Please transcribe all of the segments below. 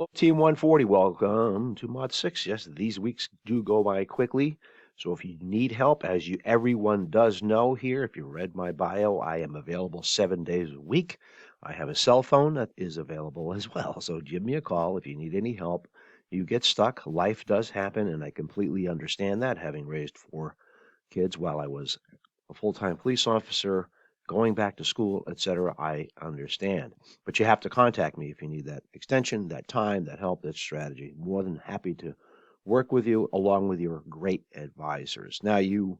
Hello, Team 140. Welcome to Mod 6. Yes, these weeks do go by quickly. So if you need help, as everyone does know here, if you read my bio, I am available 7 days a week. I have a cell phone that is available as well. So give me a call if you need any help. You get stuck. Life does happen, and I completely understand that, having raised 4 kids while I was a full-time police officer, going back to school, etc. I understand. But you have to contact me if you need that extension, that time, that help, that strategy. More than happy to work with you along with your great advisors. Now you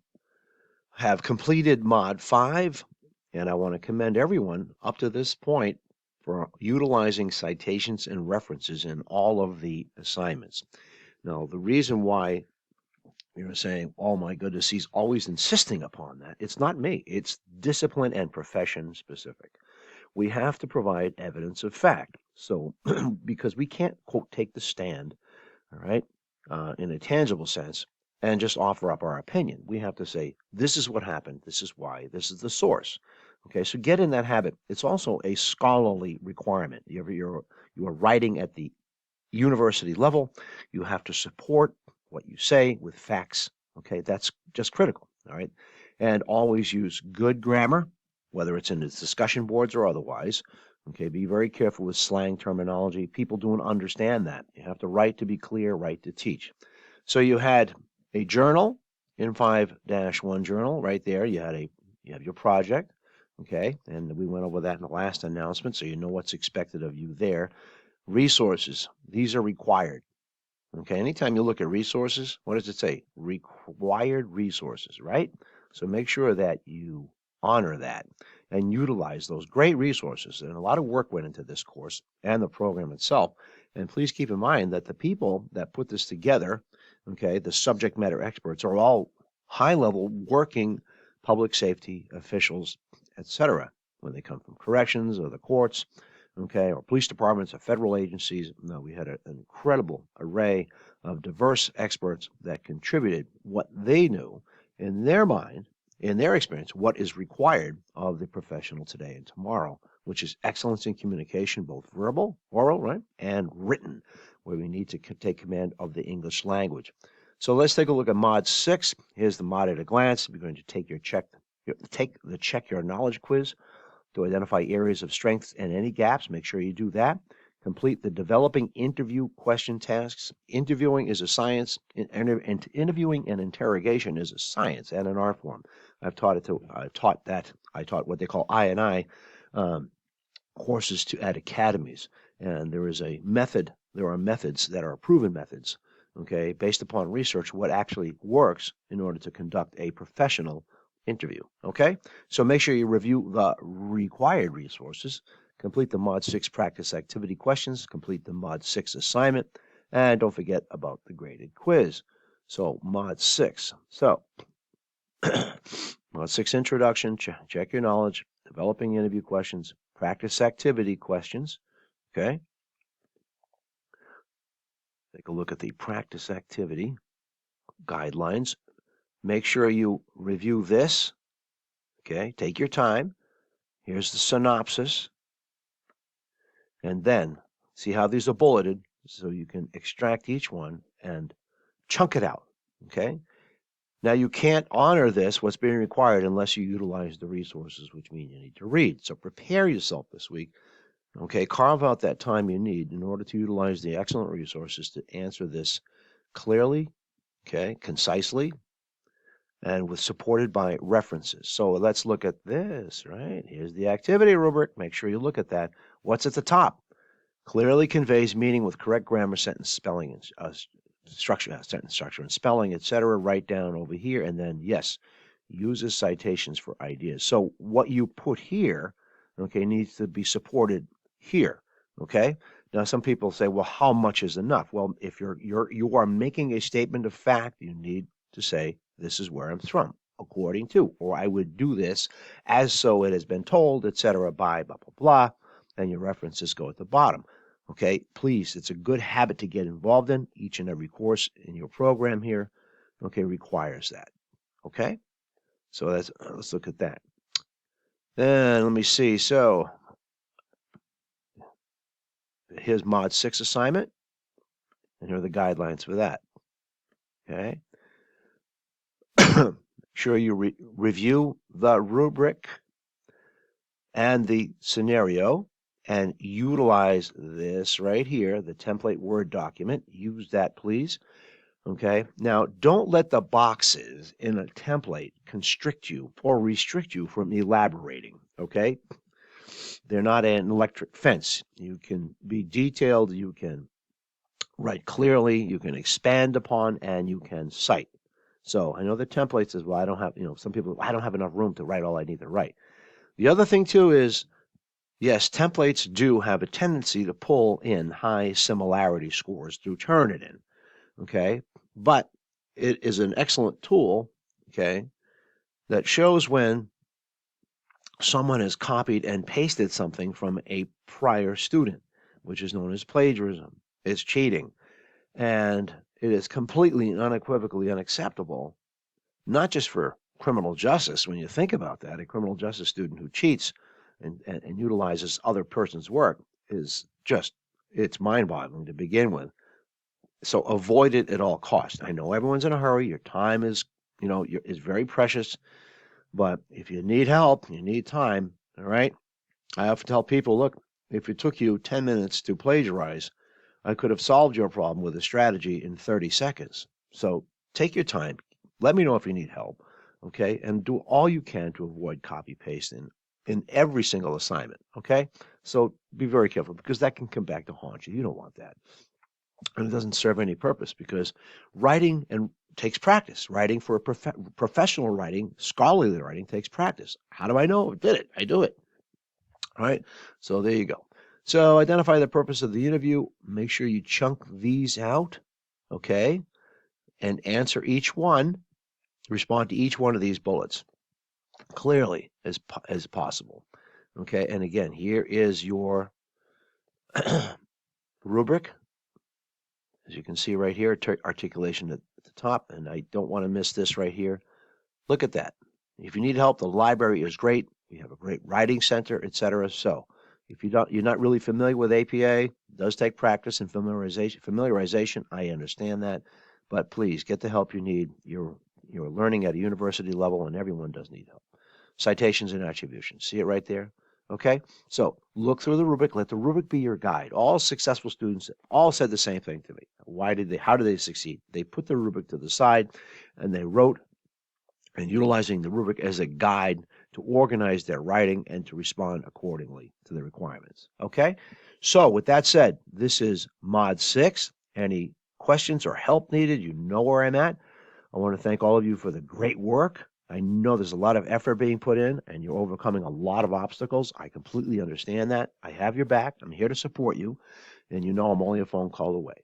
have completed Mod 5, and I want to commend everyone up to this point for utilizing citations and references in all of the assignments. Now, the reason why you're saying, oh my goodness, he's always insisting upon that. It's not me, it's discipline and profession specific. We have to provide evidence of fact. So, because we can't, quote, take the stand, all right, in a tangible sense, and just offer up our opinion. We have to say, this is what happened, this is why, this is the source. Okay, so get in that habit. It's also a scholarly requirement. You are writing at the university level, you have to support what you say with facts. Okay, that's just critical. All right, and always use good grammar, whether it's in the discussion boards or otherwise. Okay, be very careful with slang terminology. People don't understand that. You have to write to be clear, write to teach. So you had a journal in 5-1 journal right there. You have your project. Okay, and we went over that in the last announcement, so you know what's expected of you there. Resources, these are required. Okay, anytime you look at resources, what does it say? Required resources, right? So make sure that you honor that and utilize those great resources. And a lot of work went into this course and the program itself. And please keep in mind that the people that put this together, okay, the subject matter experts, are all high-level working public safety officials, etc. When they come from corrections or the courts, okay, or police departments or federal agencies. No, we had an incredible array of diverse experts that contributed what they knew in their mind, in their experience, what is required of the professional today and tomorrow, which is excellence in communication, both verbal, oral, right, and written, where we need to take command of the English language. So let's take a look at Mod 6. Here's the mod at a glance. We're going to take the check your knowledge quiz to identify areas of strengths and any gaps. Make sure you do that. Complete the developing interview question tasks. Interviewing is a science, and interviewing and interrogation is a science and an art form. I taught what they call I&I courses at academies, and there are methods that are proven methods, okay, based upon research, what actually works in order to conduct a professional interview. Okay, so make sure you review the required resources, complete the Mod 6 practice activity questions, complete the Mod 6 assignment, and don't forget about the graded quiz. So Mod 6. So Mod 6 introduction, check your knowledge, developing interview questions, practice activity questions. Okay, take a look at the practice activity guidelines. Make sure you review this. Okay, take your time. Here's the synopsis. And then see how these are bulleted so you can extract each one and chunk it out. Okay, now you can't honor this, what's being required, unless you utilize the resources, which mean you need to read. So prepare yourself this week. Okay, carve out that time you need in order to utilize the excellent resources to answer this clearly, okay, concisely, and supported by references. So let's look at this, right? Here's the activity rubric. Make sure you look at that. What's at the top? Clearly conveys meaning with correct grammar, sentence spelling, and sentence structure and spelling, etc. Write down over here, and then yes, uses citations for ideas. So what you put here, okay, needs to be supported here. Okay. Now some people say, well, how much is enough? Well, if you are making a statement of fact, you need to say, this is where I'm from, according to, or I would do this as so it has been told, etc. by blah blah blah, and your references go at the bottom. Okay, please, it's a good habit to get involved in. Each and every course in your program here, okay, requires that. Okay, so let's look at that. Then let me see. So Here's Mod 6 assignment, and here are the guidelines for that. Okay. Sure you review the rubric and the scenario and utilize this right here, the template Word document. Use that, please. Okay. Now, don't let the boxes in a template constrict you or restrict you from elaborating. Okay. They're not an electric fence. You can be detailed, you can write clearly, you can expand upon, and you can cite. So I know the template says, well, I don't have, some people, I don't have enough room to write all I need to write. The other thing too is, yes, templates do have a tendency to pull in high similarity scores through Turnitin, okay? But it is an excellent tool, okay, that shows when someone has copied and pasted something from a prior student, which is known as plagiarism. It's cheating. And it is completely and unequivocally unacceptable, not just for criminal justice. When you think about that, a criminal justice student who cheats and utilizes other person's work is just, it's mind-boggling to begin with. So avoid it at all costs. I know everyone's in a hurry. Your time is, is very precious. But if you need help, you need time, all right? I often tell people, look, if it took you 10 minutes to plagiarize, I could have solved your problem with a strategy in 30 seconds. So take your time. Let me know if you need help, okay? And do all you can to avoid copy paste in every single assignment, okay? So be very careful because that can come back to haunt you. You don't want that. And it doesn't serve any purpose because writing takes practice. Writing for a professional writing, scholarly writing takes practice. How do I know? I did it. I do it. All right. So there you go. So identify the purpose of the interview. Make sure you chunk these out, okay, and answer each one. Respond to each one of these bullets clearly as possible. Okay. And again, here is your rubric. As you can see right here, articulation at the top, and I don't want to miss this right here. Look at that. If you need help, the library is great. We have a great writing center, etc. So if you're not really familiar with APA, it does take practice and familiarization. I understand that, but please get the help you need. You're learning at a university level, and everyone does need help. Citations and attributions. See it right there? Okay, so look through the rubric. Let the rubric be your guide. All successful students all said the same thing to me. How did they succeed? They put the rubric to the side and they wrote, and utilizing the rubric as a guide to organize their writing and to respond accordingly to the requirements. Okay, so with that said, this is Mod 6. Any questions or help needed, you know where I'm at. I want to thank all of you for the great work. I know there's a lot of effort being put in and you're overcoming a lot of obstacles. I completely understand that. I have your back. I'm here to support you. And you know I'm only a phone call away.